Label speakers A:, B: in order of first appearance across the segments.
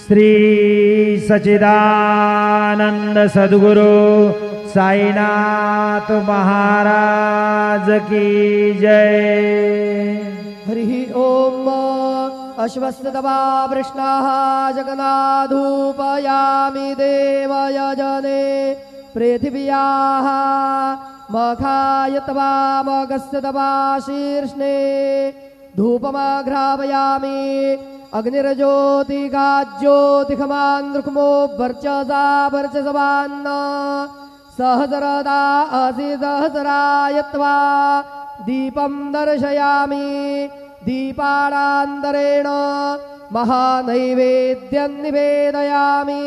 A: श्री सच्चिदानंद सद्गुरु साईनाथ महाराज की जय।
B: हरि ओम। अश्वत्थतमा वृष्णाः जगन्नाथूपयामि देवयजने पृथिव्याः मखायतवामगस्यतवा शीर्ष्णे धूपमाघ्रापयामि अग्निर्ज्योतिकाज्योतिखमान्दृक्मो वर्चसा वर्चसवान्न सहस्रदा असिसहस्रायत्वा दीपं दर्शयामि दीपानान्तरेण महानैवेद्यं निवेदयामि।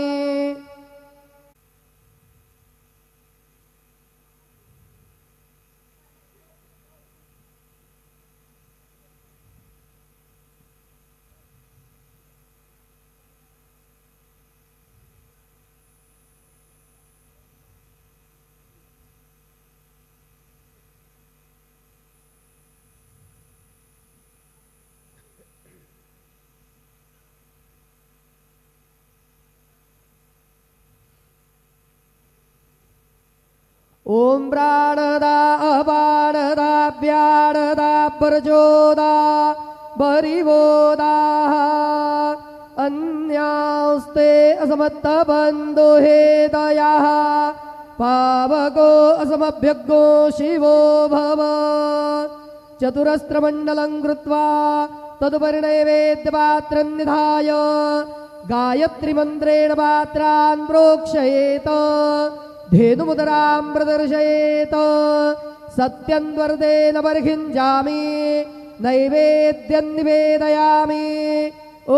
B: ओम प्राणदा अपानदा व्यानदा प्रचोदा बरिवोदा अन्यास्ते असमत्तबन्धो हेतयः पावको असमभ्यग्गो शिवो भव। चतुरस्त्रमण्डलं कृत्वा तदुपरिणैवेद्यपात्रं निधाय गायत्रीमन्त्रेण पात्रान् प्रोक्षयेत धेनुमुदरां प्रदर्शयेत सत्यं वर्धेन बर्हिञ्जामि नैवेद्यं निवेदयामि।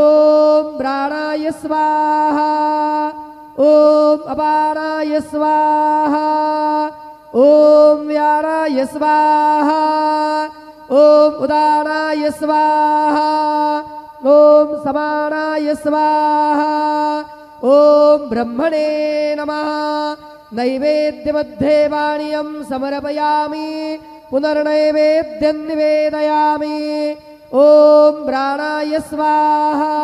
B: ओम प्राणाय स्वाहा ओम अपानाय स्वाहा ओम व्यानाय स्वाहा ओम उदानाय स्वाहा ओम समानाय स्वाहा ओम ब्रह्मणे नमः। नैवेद्यमध्ये वाणीयं समर्पयामि पुनर्नैवेद्यं निवेदयामि। ओम प्राणाय स्वाहा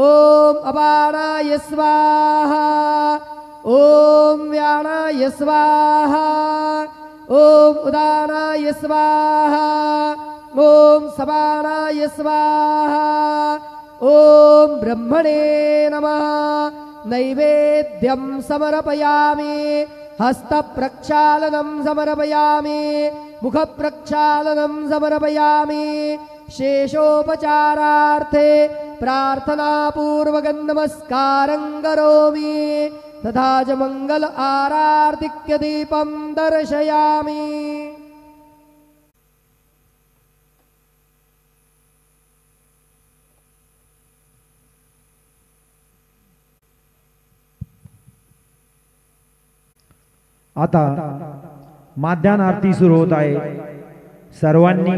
B: ओम अपानाय स्वाहा ओम व्यानाय स्वाहा ओम उदानाय स्वाहा ओम समानाय स्वाहा ओम ब्रह्मणे नमः। नैवेद्यं समर्पयामि हस्तप्रक्षालनं समर्पयामि मुखप्रक्षालनं समर्पयामि। शेषोपचारार्थे प्रार्थनापूर्वकं नमस्कारं करोमि तथा च मंगल आरार्तिक्य दीपं दर्शयामि।
A: आता माध्यान आरती सुरू होत आहे। सर्वांनी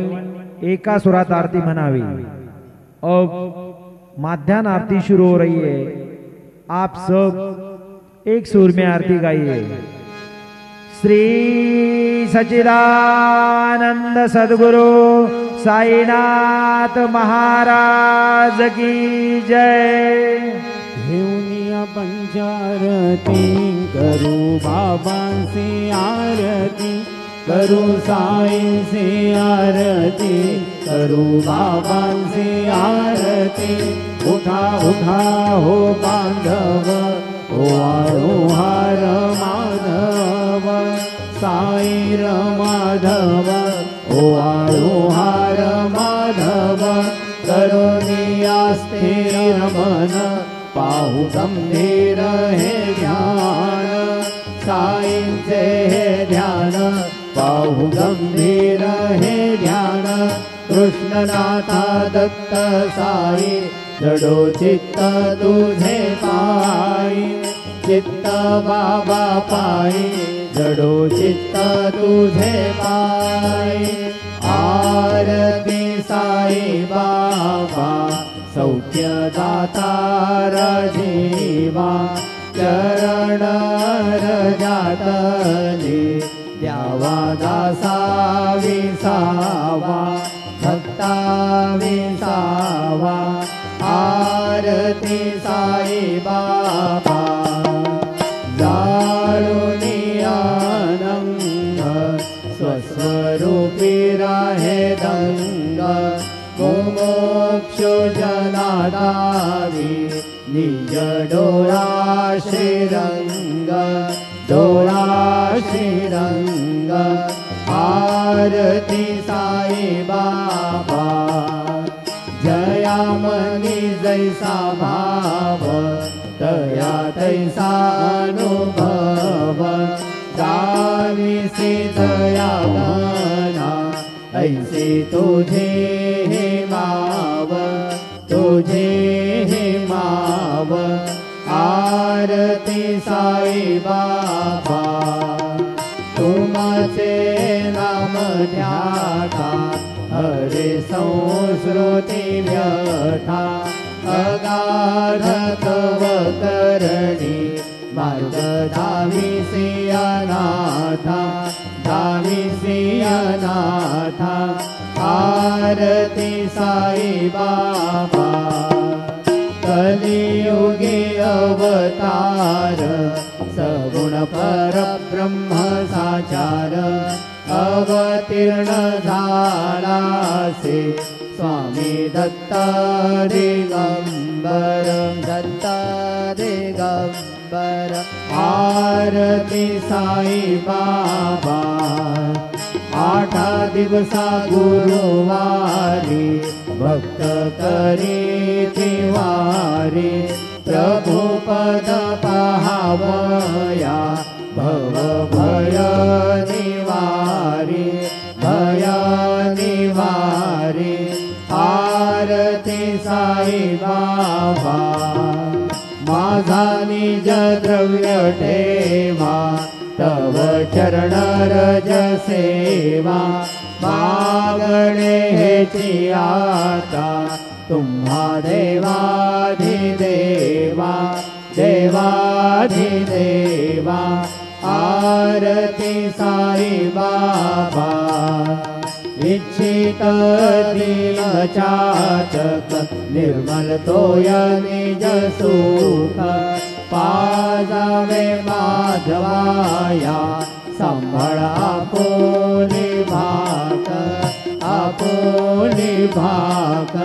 A: एका सुरात आरती म्हणावी। अब माध्यान आरती शुरू हो रही है। आप सब एक सुर में आरती गाइए। श्री सच्चिदानंद सद्गुरु साईनाथ महाराज की जय।
C: घेऊनिया पंचारती करू बाबांची आरती करू साई से आरती करू बाबांची आरती। उठा उठा हो बांधव ओ आळो हार माधव साई र माधव ओ आळो हार माधव। करुणिया स्थिर मन पाहु गंभीर हे ध्यान साईंचे हे ध्यान पाहु गंभीर हे ध्यान। कृष्णनाथा दत्त साई जडो चित्त तुझे पाई चित्त बाबा पाई जडो चित्त तुझे पाई। आरती साई बाबा सौख्य दातार जीवा चरण रजातली द्यावा दासा विसावा भक्ता विसावा। आर आरती साई बाबा जाळूनी आनंद स्वस्वरूपी राहे दंग मोक्ष जनादावी निज डोळा श्रीरंग डोळा श्रीरंग आरती साई बाबा जया मनी जैसा भाव तया तैसा अनुभव दाविसी दया घना ऐसे तुझे हे माव तुझे हे माव आरती साई बाबा तुमचे नाम ध्याता हरे संस्कृती व्यथा अगाध तव करणी मार्ग धाविसी अनाथा धाविसी अनाथा आरती साई बाबा कलियुगे अवतार सगुण परब्रह्म साचार अवतीर्ण झालासे स्वामी दत्ता दिगंबर दत्ता दिगंबर आरती साई बाबा आठा दिवसा गुरुवारी भक्त करी तिवारी प्रभु पद पाहावया भव भय निवारी भय निवारी आरती साई बाबा माझा निज द्रव्य ठेवा तव चरण रज सेवा मागणे हेची आता तुम्हा देवाधिदेवा देवाधिदेवा आरती साई बाबा इच्छित चाचक निर्मल तोय निज सुख पाजावे माधवाया सांभाळ आपोली भाक आपोली भाक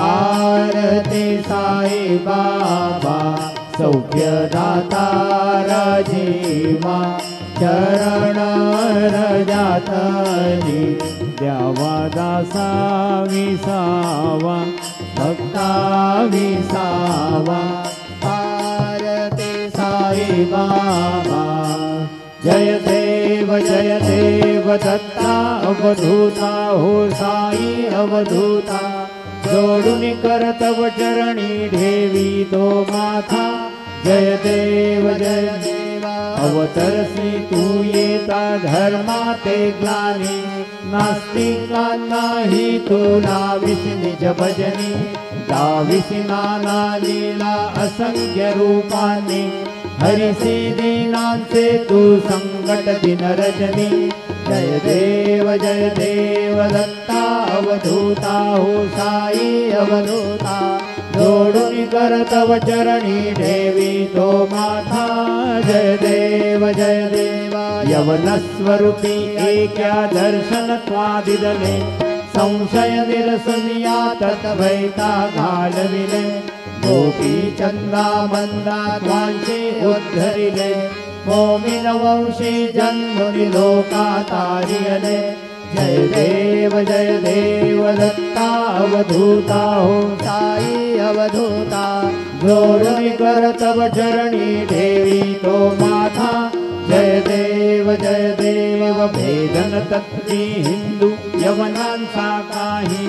C: आरती साई बाबा सौख्य दाता राजीवा चरण रजातली द्यावा दासा विसावा भक्ता विसावा आरती साई बाबा जय देव दत्ता अवधूता हो साई अवधूता जोडून करतव चरणी ठेवी तो माथा जय देव अवतरसी तू येता धर्माते ग्लानी नास्तिकांनाही तुला निज भजनी दाविसी नाना लीला असंख्य रूपांनी हरिसी दीनांचे तू संकट दिन रजनी जय देव दत्ता अवधूता हो साई अवधूता जोडून करतव चरणी ठेवी तो माथा जय देव यवन स्वरूपी एक्या दर्शन त्वादिदले संशय निरसनिया तत्वैता घालविले गोपी चंदा मंदा त्वांचे उद्धरिले मोमिन वंशी जन्मुनि लोका तारियले जय देव दत्ता अवधूता हो साई अवधूता जोडून करतव चरणी ठेवी तो माथा जय देव भेदन तत्वी हिंदू यवनांचा काही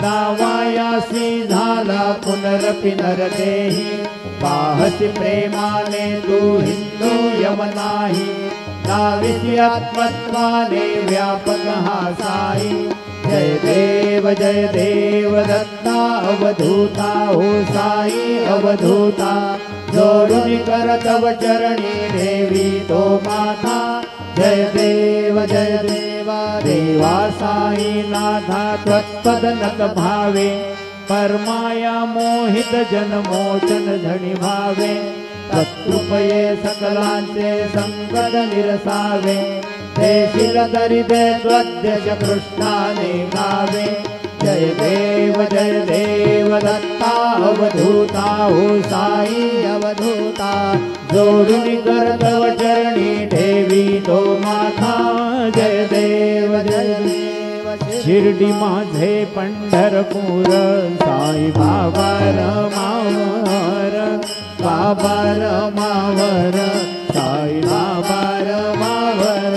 C: दावायासी झाला पुनरपि नरदेही पाहसी प्रेमाने तू हिंदू यवनाही दाविसी आत्मत्वाने व्यापक हा साई जय देव दत्ता अवधूता हो साई अवधूता जोडून करतव चरणी ठेवी तो माथा जय देवा देवा साई नाथा त्वत्पद नक भावे परमाया मोहित जन मोचन धनी भावे तत्कृपये सकलांचे संकट निरसावे देशील दरिद्रे द्वद्यश कृष्णाने गावे जय देव दत्ता अवधूता हो साई अवधूता जोडून करतव चरणी ठेवी तो माथा जय देव शिर्डी माझे पंढरपूर साई बाबा रमावर बाबा रमावर साई बाबा रमावर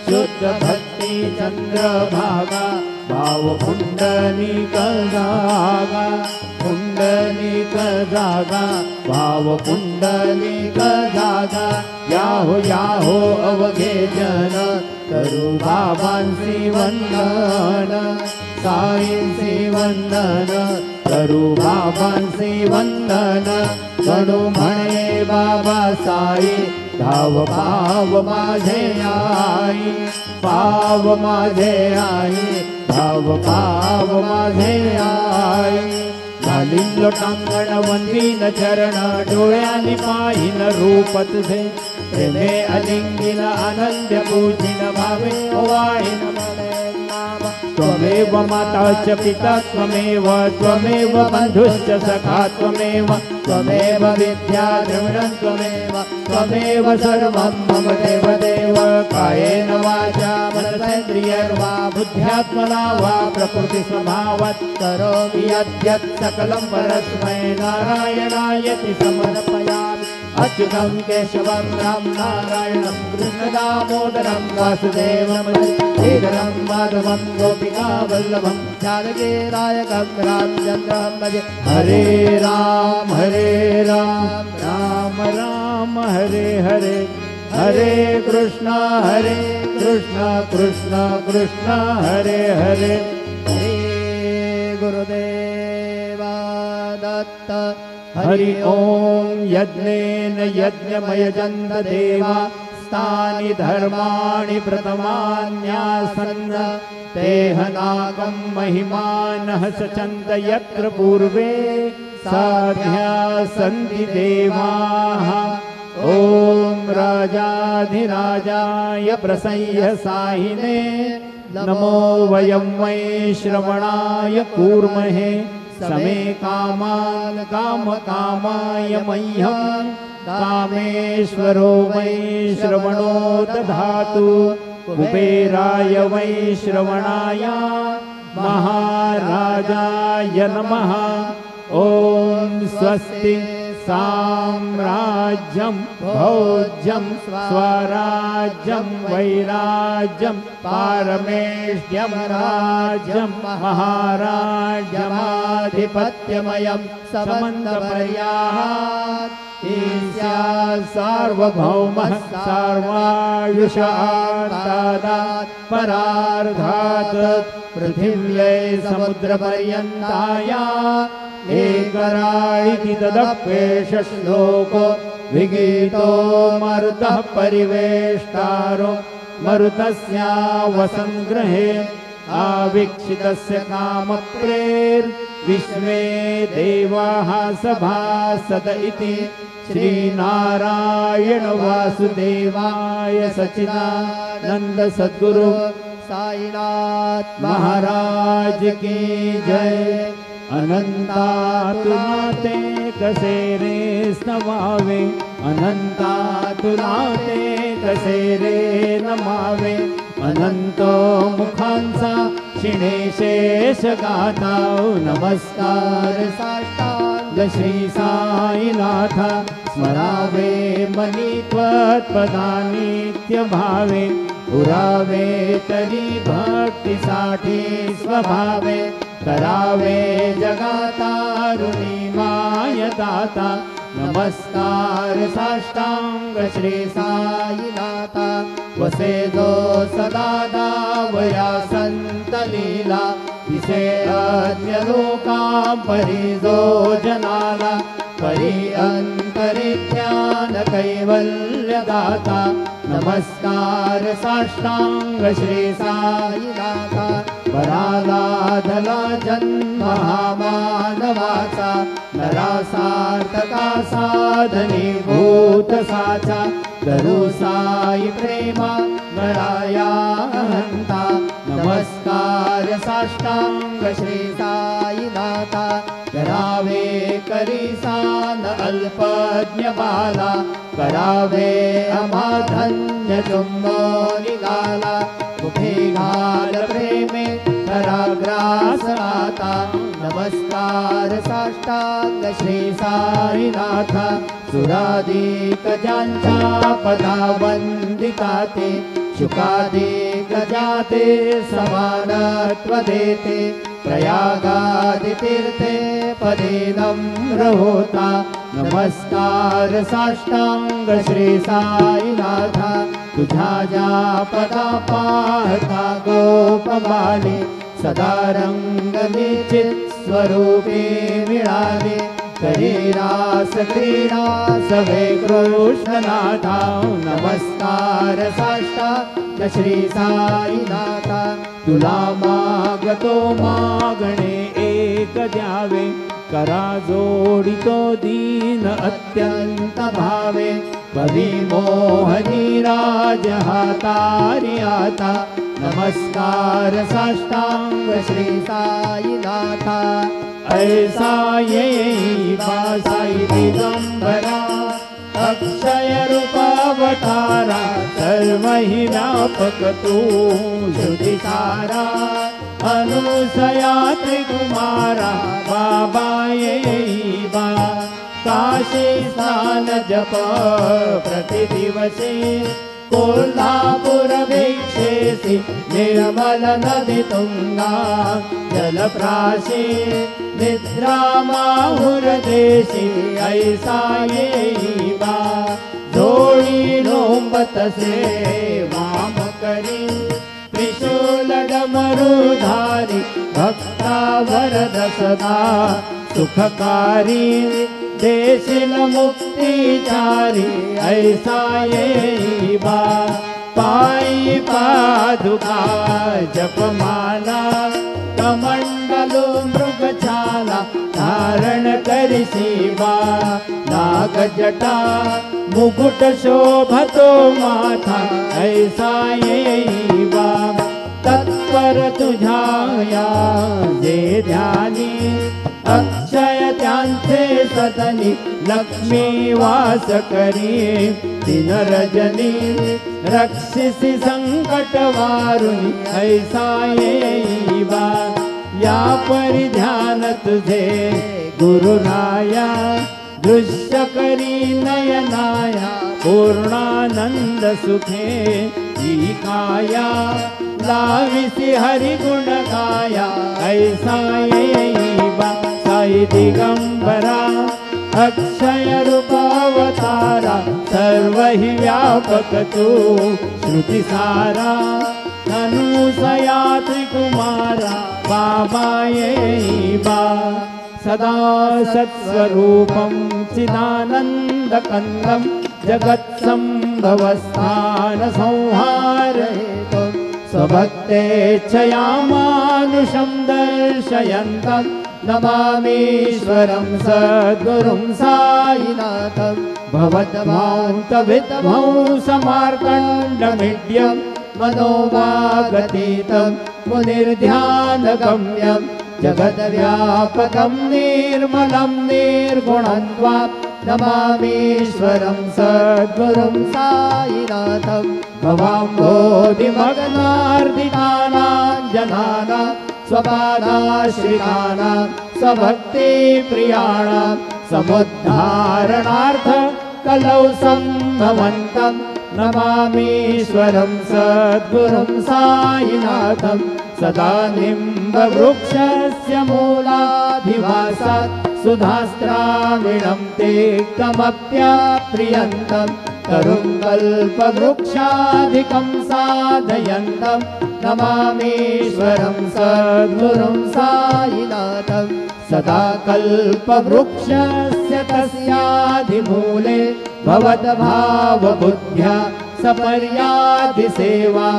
C: शुद्ध भक्ती चंद्रभागा भाव पुंडलिक जागा पुंडलिक जागा भाव पुंडलिक जागा याहो अवघे जन करू बाबांसी वंदन साईंसी वंदन करू बाबांसी वंदन गणू म्हणे बाबा साई धाव पाव माझे आई पाव माझे आई धाव पाव माझे आई घालीन लोटांगण वंदीन चरण डोळ्यांनी पाहिन रूप तुझे प्रेमे अलिंगिन आनंद पूजिन भावे ओवाळीन त्वमेव माता च पिता त्वमेव बंधुश्च सखा त्वमेव विद्या द्रविणं त्वमेव सर्वं मम देव कायेन वाचा मनसेन्द्रियर्वा बुद्ध्यात्मना वा प्रकृति स्वभावात् करोमि यद्यत् सकलं परस्मै नारायणायति समर्पयामि अच्युतं केशवं राम नारायणं कृष्णदामोदरं वासुदेवं श्रीधरं माधवं गोपिका वल्लभं जानकीनायकं रामचन्द्रं भजे हरे राम राम राम हरे हरे हरे कृष्ण कृष्ण कृष्ण हरे हरे
B: हरे गुरुदेवा दत्त
C: हरि ओम यज्ञेन यज्ञमयजन्त देवा स्थानि धर्माणि प्रथमान्यासन्न तेहनाकं महिमानः सचन्त यत्र पूर्वे साध्या सन्ति देवाः ॐ राजाधिराजाय प्रसह्य साहिने नमो वयं वै श्रवणाय कूर्महे समे कामान् कामकामाय मह्यं कामेश्वरो वै श्रवणो दधातु कुबेराय वै श्रवणाय महाराजाय नमः ॐ स्वस्ति साम्राज्यं भोज्यं स्वराज्यं वैराज्यं पारमेष्ट्यं राज्यं महाराज्यमाधिपत्यमयं समन्तपर्यात् ईशा सार्वभौमः सर्वायुषादात् परार्धात् पृथिव्यै समुद्रपर्यन्ताया एकराळिति तदप्येष श्लोको विगीतो मरुतः परिवेष्टारो मरुतस्यावसंग्रहे आवीक्षितस्य कामप्रेर्विश्वे देवाः सभासद इति श्रीनारायण वासुदेवाय सच्चिदानंद सद्गुरु साईनाथ महाराज की जय। अनंतातुनाते कसे रे नमावे अनंतातुनाते कसे रे नमावे अनंतो मुखांचा क्षिणेशेष गाताव नमस्कार साष्टांग श्री साईनाथ स्मरावे मनी त्वत्पदानित्य भावे पुरावे तरी भक्तीसाठी स्वभावे करावे जगातारुणी माय दाता नमस्कार साष्टांग श्री साईनाथा वसे जो सदा दावया संत लीला तिसे अन्य लोकां परी जो जनाला परी अंतरिज्ञान कैवल्य दाता नमस्कार साष्टांग श्री साईनाथा वरालाधला जन्म हा मानवाचा नरा सार्थका साधने भूत साचा धरू साई प्रेमा गळाया हंता नमस्कार साष्टांग श्री साईनाथा करावे करीसान अल्पज्ञ बाला करावे अमाधन्य चुंबो निघाला मुखे घाल प्रेमे कराग्रास आता नमस्कार साष्टांग श्री साईनाथा सुराधिक ज्यांच्या पदा वंदिता ते शुकाधिक जाते समानत्व देते प्रयागादि तीर्थे पदे नम्र होता नमस्कार साष्टांग श्री साईनाथा तुझ्या ज्या पदा पाहता गोपबाले सदा रंग निश्चित स्वरूपे मिळाले करी रास क्रीडा सवे कृष्णनाथा नमस्कार साष्टांग श्री साईनाथा तुला मागतो मागणे एक द्यावे करा जोडितो दीन अत्यंत भावे पदी मोहनी राज हातारी आता नमस्कार साष्टांग श्री साईनाथा ऐसा येई साई दिगंबरा अक्षय रूपावतारा सर्व ही व्यापक तू श्रुति सारा अनुसया त्रिकुमारा बाबा येई बा काशी स्नान जप प्रतिदिवसे कोल्हापुर भिक्षेसी निर्मल नदी तुंगा जलप्राशी निद्रा माहुर देशी ऐसा येई बा जोडी लोंबत से वाम करी त्रिशूल डमरुधारी भक्ता वरद सदा सुखकारी देशिल मुक्तिचारी ऐसा येई बा पायी पादुका जपमाला कमंडलु मृगछाला धारण करिसी बा नागजटा मुकुट शोभतो माथा ऐसा येई बा तत्पर तुझ्या जे ध्यानी अक्षय त्यांचे सदनी लक्ष्मी वास करी दिन रजनी रक्षिसी संकट वारुनी ऐसा येई बा या परिध्यान तुझे गुरुराया दृश्य करी नयनाया पूर्णानंद सुखे ही काया लाविसी हरि गुण गाया ऐसा येई बा साई दिगंबरा अक्षय रूपावतारा सर्व ही व्यापक तू श्रुति सारा अनुसया त्रिकुमारा बाबा येई बा सदा सत्स्वरूपं चिदानन्दकन्दं जगत्सम्भवस्थान संहारयेतुं स्वभक्तेच्छया मानुषं दर्शयन्तं नमामीश्वरं सद्गुरुं साईनाथं भवद्भान्तविद्भौ समार्कण्डमिड्यं मनोवागतीतं मुनिर्ध्यानगम्यं जगद्व्यापकं निर्मलं निर्गुणं त्वां नमामीश्वरं सद्गुरुं साईनाथं भवाम्भोधिमग्नार्दितानां जनानां स्वपादाश्रितानां स्वभक्तिप्रियाणां समुद्धारणार्थ कलौ सम्भवन्तं नमामीश्वरं सद्गुरुं साईनाथं सदा निम्बवृक्षस्य मूलाधिवासात् सुधास्त्राविणं ते कमप्याप्रियन्तं तरुं कल्पवृक्षाधिकं साधयन्तं नमामीश्वरं सद्गुरुं साईनाथं सदा कल्पवृक्षस्य तस्याधिमूले भवद्भावबुद्ध्या सपर्यादि सेवा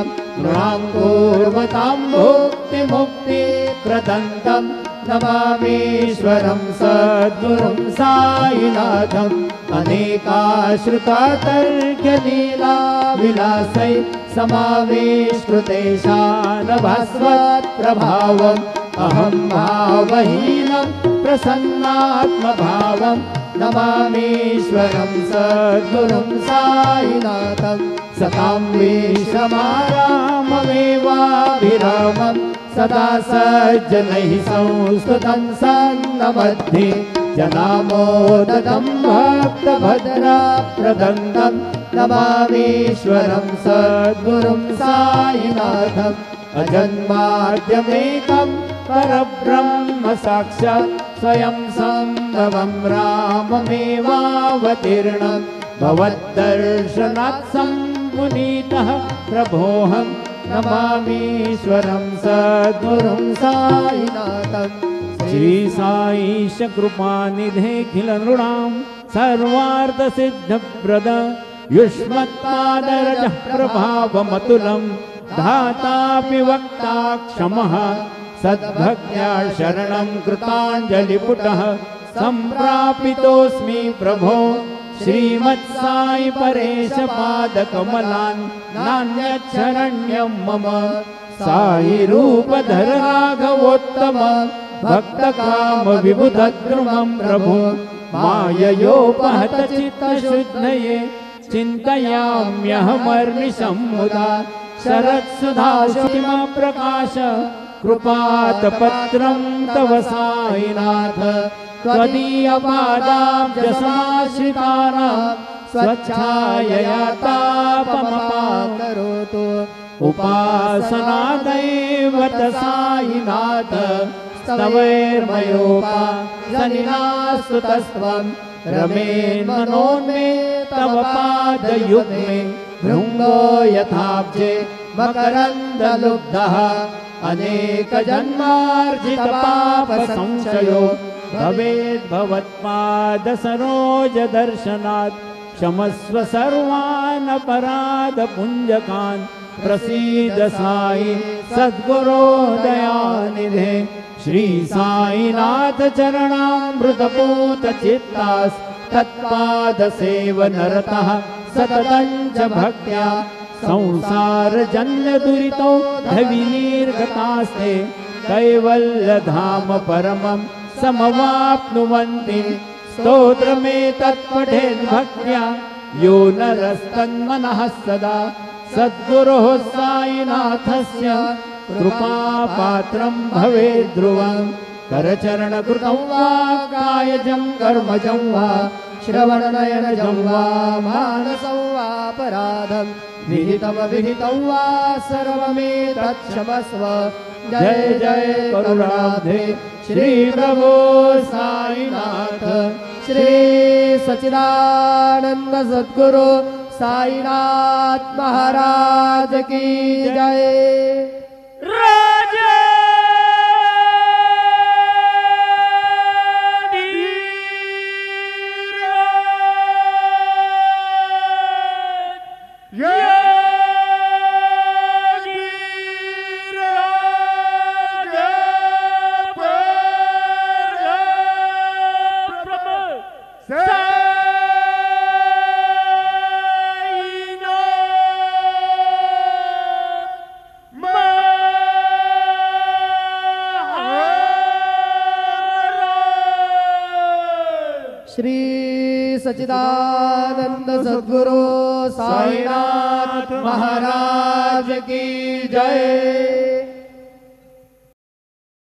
C: नृणां कुर्वतां भुक्तिमुक्ति प्रदन्तं नमामीश्वरं सद्गुरुं साईनाथम् अनेकाश्रुतातर्क्यलीला विलासै समाविष्कृतेशानभास्वत्प्रभावम् अहं भावहीनं प्रसन्नात्मभावं नमामीश्वरं सद्गुरुं साईनाथम् सतां विश्रमाराममेवाभिरामं सदा सज्जनैः संस्तुतं सन्नमध्ये जनामोदतं भक्तभद्राप्रदन्तं नमामीश्वरं सद्गुरुं साईनाथम् अजन्माद्यमेकं परब्रह्म साक्षात् स्वयं सम्भवं राममेवावतीर्णं भवद्दर्शनात् सम्मुनीतः प्रभोऽहं नमामीश्वरं सद्गुरुं साईनाथम् श्री साईश कृपानिधेऽखिल नृणां सर्वार्थसिद्धप्रद युष्मत्पादरजः प्रभावमतुलं धातापि वक्ता क्षमः सद्भक्त्या शरणं कृताञ्जलिपुटः सम्प्रापितोऽस्मि प्रभो श्रीमत्साई परेश पादकमलान् नान्यच्छरण्यं मम साई रूपधर राघवोत्तम भक्तकाम विबुधद्रुमं प्रभो माययोपहत चित्तशुद्धये चिन्तयाम्यहमर्निशं मुदा शरत्सुधाशुमा प्रकाश कृपातपत्रं तव साईनाथ त्वदीयपादाब्जसमाश्रितानां स्वच्छायया तापमपाकरोतु उपासनादैवत साईनाथ स्तवैर्मयोपासनिनास्तुतस्त्वं रमेन्मनोन्मे तव पादयुग्मे भृङ्गो यथाब्जे मकरन्दलुब्धः अनेकजन्मार्जितपापसंशयो भवेद्भवत्पादसरोजदर्शनात् क्षमस्व सर्वान् अपराधपुञ्जकान् प्रसीद साई सद्गुरो दयानिधे श्री साईनाथ चरणामृतपूत चित्तास् तत्पादसेवनरतः सततं च भक्त्या संसारजन्यदुरितो धविनीर्गतास्ते कैवल्यधाम परमं समवाप्नुवन्ति स्तोत्रमेतत्पठेद्भक्त्या यो नरस्तन्मनः सदा सद्गुरोः साईनाथस्य कृपापात्रं भवेद्ध्रुवं करचरणकृतं वा कायजं कर्मजं वा श्रवणनयनजं वा मानसं वापराधं विहितमविहितं वा सर्वमेतत्क्षमस्व जय जय करुणाब्धे श्री प्रभो साईनाथ श्री सच्चिदानंद सद्गुरु साईनाथ महाराज की जय।
B: श्री सच्चिदानंद सद्गुरु साईनाथ महाराज की जय।